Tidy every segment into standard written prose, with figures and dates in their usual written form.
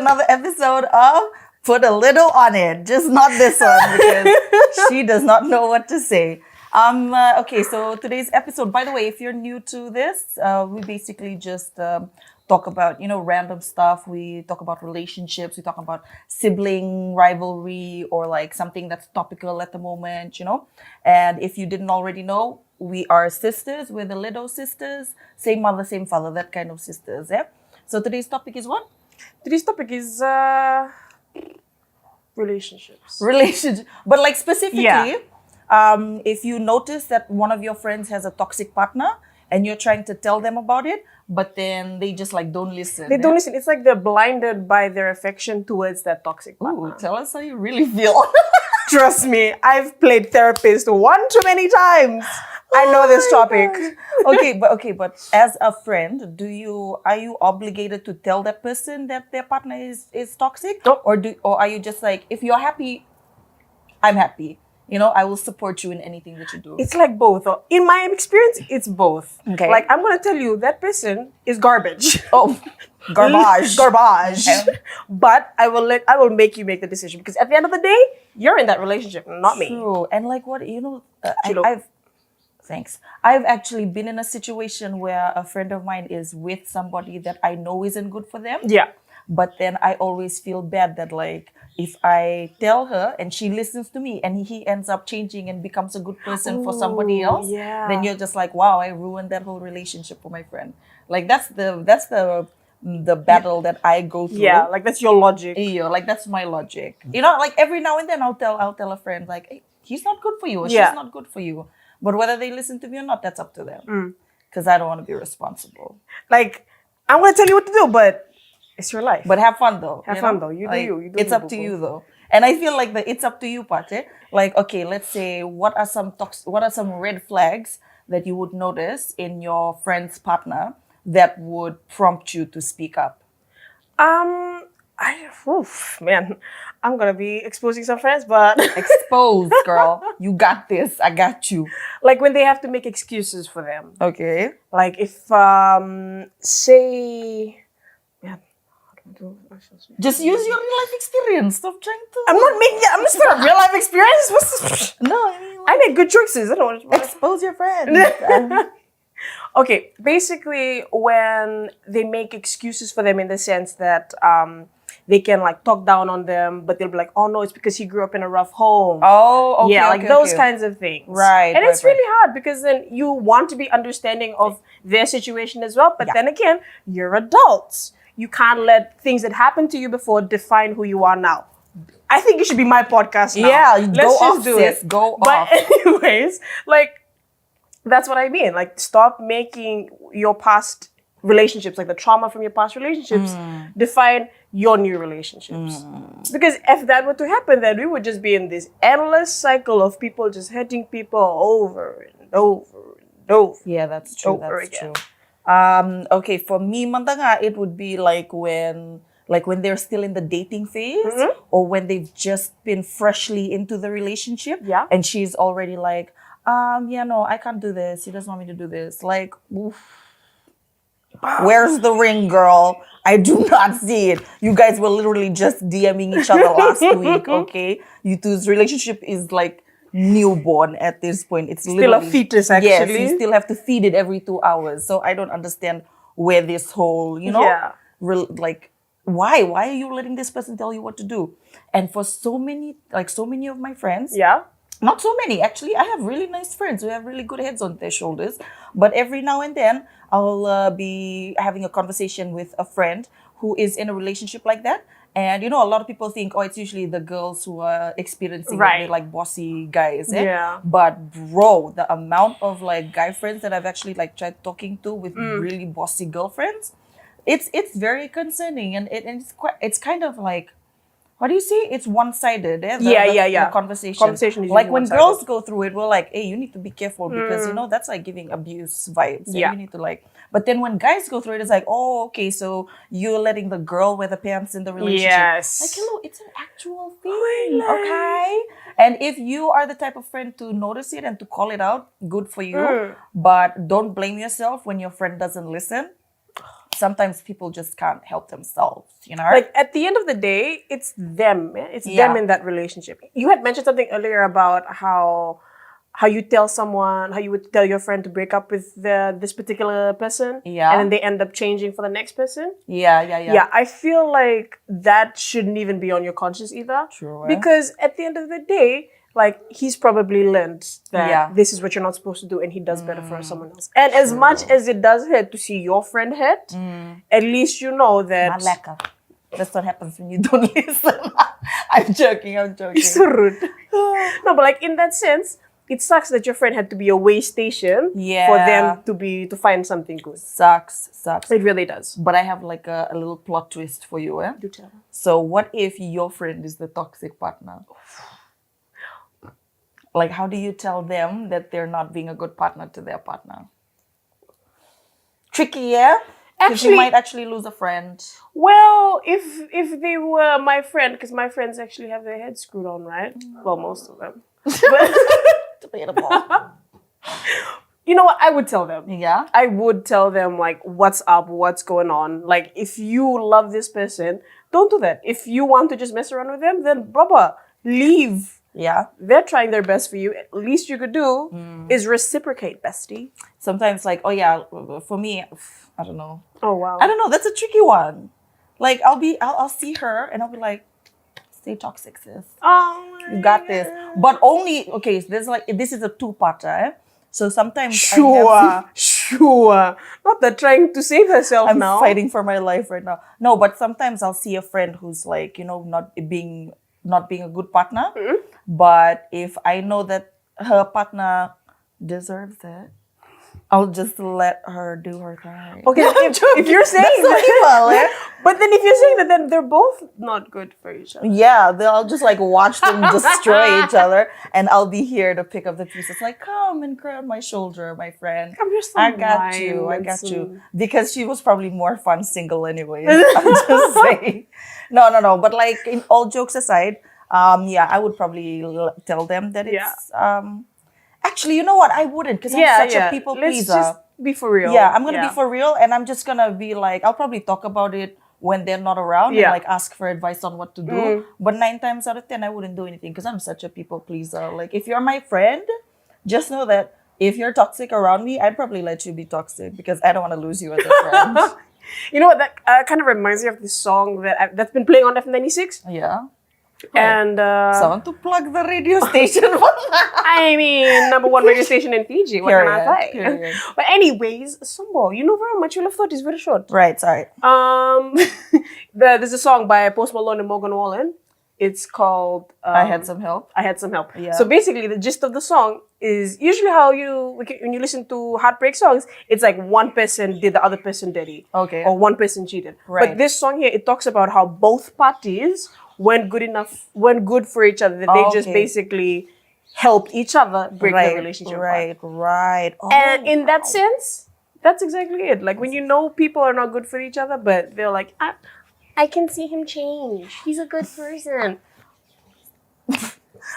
another episode of Put a Lido On It. Just not this one because she does not know what to say. Okay, so today's episode, by the way, if you're new to this, we basically just talk about, random stuff. We talk about relationships. We talk about sibling rivalry or like something that's topical at the moment, And if you didn't already know, we are sisters. We're the Lido sisters. Same mother, same father, that kind of sisters, yeah? So today's topic is what? Today's topic is relationships. But like specifically, if you notice that one of your friends has a toxic partner and you're trying to tell them about it, but then they just like don't listen. They don't listen. It's like they're blinded by their affection towards that toxic partner. Ooh, tell us how you really feel. Trust me, I've played therapist one too many times. I know this topic. But as a friend, are you obligated to tell that person that their partner is toxic? Nope. Or are you just like, if you're happy, I'm happy. I will support you in anything that you do. It's like both. In my experience, it's both. Okay. Like I'm gonna tell you that person is garbage. Oh, garbage. Garbage. Okay. But I will make you make the decision because at the end of the day, you're in that relationship, not me. True. And like what, Thanks. I've actually been in a situation where a friend of mine is with somebody that I know isn't good for them. Yeah. But then I always feel bad that like if I tell her and she listens to me and he ends up changing and becomes a good person for somebody else, then you're just like, wow, I ruined that whole relationship for my friend. Like that's the battle that I go through. Yeah, like that's your logic. Yeah, like that's my logic. Like every now and then I'll tell a friend like, hey, he's not good for you or she's not good for you. But whether they listen to me or not, that's up to them. Because I don't want to be responsible. Like, I'm going to tell you what to do, but it's your life. But have fun though. Have fun though. You do you. It's up to you though. And I feel like the it's up to you part, like, okay, let's say what are some red flags that you would notice in your friend's partner that would prompt you to speak up? Man, I'm gonna be exposing some friends, but Expose, girl. You got this. I got you. like when they have to make excuses for them. Okay. Like if say, man, how do I do? Just use your real life experience. Stop trying to. I'm just gonna real life experience. What's this? No, I mean, I make good choices. I don't want to expose your friend. Okay, basically when they make excuses for them in the sense that they can like talk down on them, but they'll be like, oh no, it's because he grew up in a rough home. Oh, okay. Yeah, like those kinds of things. Right. And it's really hard because then you want to be understanding of their situation as well. But then again, you're adults. You can't let things that happened to you before define who you are now. I think it should be my podcast now. Yeah, let's go just off, do sis. it. Go but off. anyways, like that's what I mean. Like stop making your past relationships, like the trauma from your past relationships, define your new relationships. Because if that were to happen, then we would just be in this endless cycle of people just hurting people over and over and over. Yeah, that's true. Over That's again. true. Okay, for me, Mandanga, it would be like when they're still in the dating phase or when they've just been freshly into the relationship. Yeah. And she's already like, no, I can't do this. He doesn't want me to do this. Like, oof. Where's the ring, girl? I do not see it. You guys were literally just DMing each other last week, okay? You two's relationship is like newborn at this point. It's Still a fetus, actually. Yes, you still have to feed it every 2 hours. So I don't understand where this whole, why are you letting this person tell you what to do? And for so many of my friends, not so many, actually. I have really nice friends who have really good heads on their shoulders. But every now and then, I'll be having a conversation with a friend who is in a relationship like that. And, a lot of people think, it's usually the girls who are experiencing really, like bossy guys. Yeah. But bro, the amount of like guy friends that I've actually like tried talking to with really bossy girlfriends, it's very concerning. And it's kind of like, what do you say? It's one-sided. The conversation. Conversation is like usually when one-sided. girls go through it, we're like, hey, you need to be careful because that's like giving abuse vibes. Yeah. You need to like. But then when guys go through it, it's like, oh, okay, so you're letting the girl wear the pants in the relationship. Yes. Like, hello, it's an actual thing, okay? And if you are the type of friend to notice it and to call it out, good for you. But don't blame yourself when your friend doesn't listen. sometimes people just can't help themselves, you know? Like at the end of the day, it's them. Man. It's Yeah. them in that relationship. You had mentioned something earlier about how you tell someone, how you would tell your friend to break up with this particular person, Yeah. and then they end up changing for the next person. Yeah. Yeah, I feel like that shouldn't even be on your conscience either. True, eh? Because at the end of the day, like he's probably learned that Yeah. this is what you're not supposed to do, and he does better for someone else. And as much as it does hurt to see your friend hurt, at least you know that. Malaka. That's what happens when you don't listen. I'm joking. So rude. No, but like in that sense, it sucks that your friend had to be a way station for them to find something good. Sucks. It really does. But I have like a little plot twist for you, eh? Do tell. So what if your friend is the toxic partner? Like, how do you tell them that they're not being a good partner to their partner? Tricky, yeah? Because you might actually lose a friend. Well, if they were my friend, because my friends actually have their heads screwed on, right? Well, most of them. But Debatable. you know what? I would tell them. Yeah? I would tell them, like, what's up, what's going on. Like, if you love this person, don't do that. If you want to just mess around with them, then, brother, leave. Yeah. They're trying their best for you. At least you could do is reciprocate, bestie. Sometimes, like, oh yeah, for me, I don't know. Oh, wow. I don't know. That's a tricky one. Like, I'll see her and I'll be like, stay toxic, sis. Oh, You got this. But only, okay, so this is a two-parter, eh? So sometimes Sure. Not that trying to save herself I'm now. fighting for my life right now. No, but sometimes I'll see a friend who's like, not being a good partner. But if I know that her partner deserves it, I'll just let her do her thing. Okay, if you're saying That's so evil, eh? but then if you're saying that, then they're both not good for each other. Yeah, they'll just like watch them destroy each other, and I'll be here to pick up the pieces. Like, come and cry on my shoulder, my friend. Come, you're so I got you. Because she was probably more fun single anyways. I'm just saying. No. But like, in all jokes aside, I would probably tell them that it's actually, you know what? I wouldn't, because I'm such a people pleaser. Let's just be for real. Yeah, I'm gonna be for real, and I'm just gonna be like, I'll probably talk about it when they're not around and like ask for advice on what to do. But 9 times out of 10, I wouldn't do anything because I'm such a people pleaser. Like, if you're my friend, just know that if you're toxic around me, I'd probably let you be toxic because I don't want to lose you as a friend. You know what? That kind of reminds me of this song that's been playing on FM96. Yeah. And someone to plug the radio station. I mean, #1 radio station in Fiji. What can I say? Period. But anyways, Sambo, you know very much. Your love thought is very short. Right, sorry. There's a song by Post Malone and Morgan Wallen. It's called I Had Some Help. I Had Some Help. Yeah. So basically, the gist of the song is usually how when you listen to heartbreak songs, it's like one person did the other person dirty. Okay. Or one person cheated. Right. But this song here, it talks about how both parties went good for each other. That they just basically helped each other break the relationship apart. Right. Oh, And in that sense, that's exactly it. Like when you know people are not good for each other, but they're like, I can see him change. He's a good person.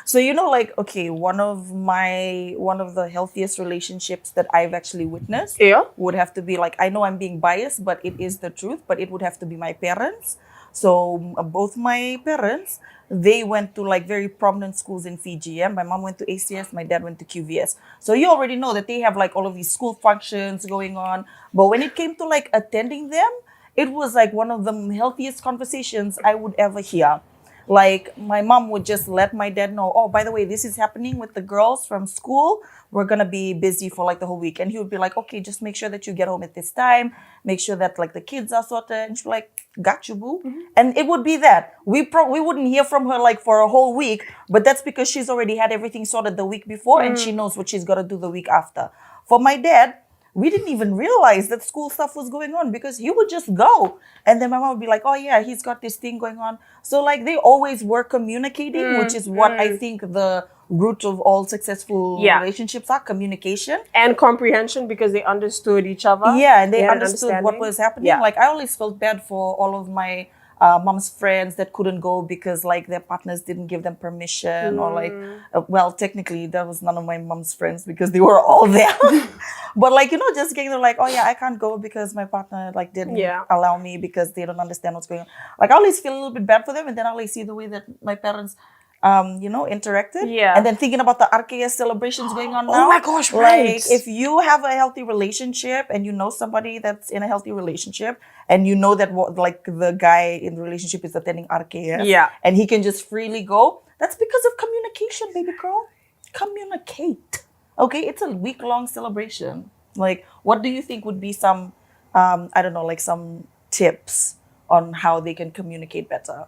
So like, okay, one of the healthiest relationships that I've actually witnessed would have to be like, I know I'm being biased, but it is the truth, but it would have to be my parents. So both my parents, they went to like very prominent schools in Fiji. Yeah? My mom went to ACS, my dad went to QVS. So you already know that they have like all of these school functions going on. But when it came to like attending them, it was like one of the healthiest conversations I would ever hear. Like my mom would just let my dad know, oh, by the way, this is happening with the girls from school. We're going to be busy for like the whole week. And he would be like, okay, just make sure that you get home at this time. Make sure that like the kids are sorted. And she'd be like, got you, boo. Mm-hmm. And it would be that. We wouldn't hear from her like for a whole week, but that's because she's already had everything sorted the week before and she knows what she's got to do the week after. For my dad, we didn't even realize that school stuff was going on because he would just go. And then my mom would be like, oh yeah, he's got this thing going on. So like they always were communicating, which is what I think the root of all successful relationships are, communication. And comprehension because they understood each other. Yeah, and they understood what was happening. Yeah. Like I always felt bad for all of my mom's friends that couldn't go because like their partners didn't give them permission, or like, well, technically that was none of my mom's friends because they were all there. But like, just getting like, oh yeah, I can't go because my partner like didn't allow me because they don't understand what's going on. Like I always feel a little bit bad for them, and then I always see the way that my parents interacted. Yeah. And then thinking about the RKS celebrations going on now. Oh my gosh, right. Like, if you have a healthy relationship and you know somebody that's in a healthy relationship and you know that like the guy in the relationship is attending RKS and he can just freely go, that's because of communication, baby girl. Communicate. Okay? It's a week-long celebration. Like, what do you think would be some, I don't know, like some tips on how they can communicate better?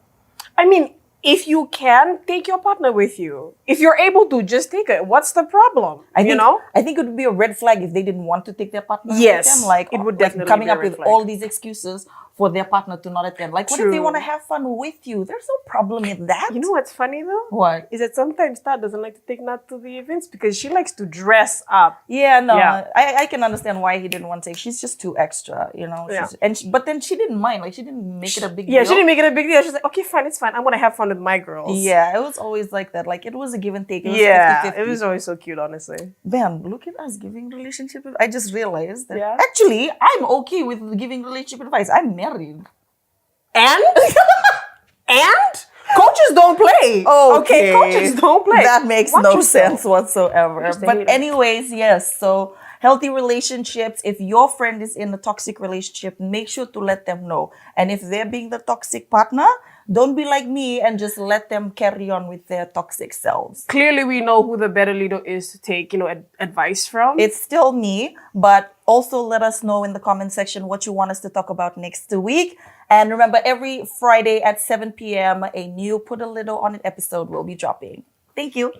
I mean, if you can, take your partner with you. If you're able to, just take it. What's the problem? I think it would be a red flag if they didn't want to take their partner with them. Like, it would definitely coming be a up red with flag. all these excuses for their partner to not attend. Like, what if they want to have fun with you? There's no problem in that. You know what's funny though? What? Is that sometimes Tat doesn't like to take Nat to the events because she likes to dress up. Yeah, no, I can understand why he didn't want to take. She's just too extra, but then she didn't mind. Like, she didn't make it a big deal. Yeah, she didn't make it a big deal. She's like, okay, fine, it's fine. I'm going to have fun with my girls. Yeah, it was always like that. Like, it was a give and take. It was 50-50. It was always so cute, honestly. Man, look at us giving relationship advice. I just realized that actually, I'm okay with giving relationship advice. I'm married. And? And? Coaches don't play. Okay, coaches don't play. That makes no sense whatsoever. But anyways, yes. So healthy relationships. If your friend is in a toxic relationship, make sure to let them know. And if they're being the toxic partner, don't be like me and just let them carry on with their toxic selves. Clearly, we know who the better leader is to take, advice from. It's still me, but also let us know in the comment section what you want us to talk about next week. And remember, every Friday at 7 p.m., a new Put a Lido On It episode will be dropping. Thank you.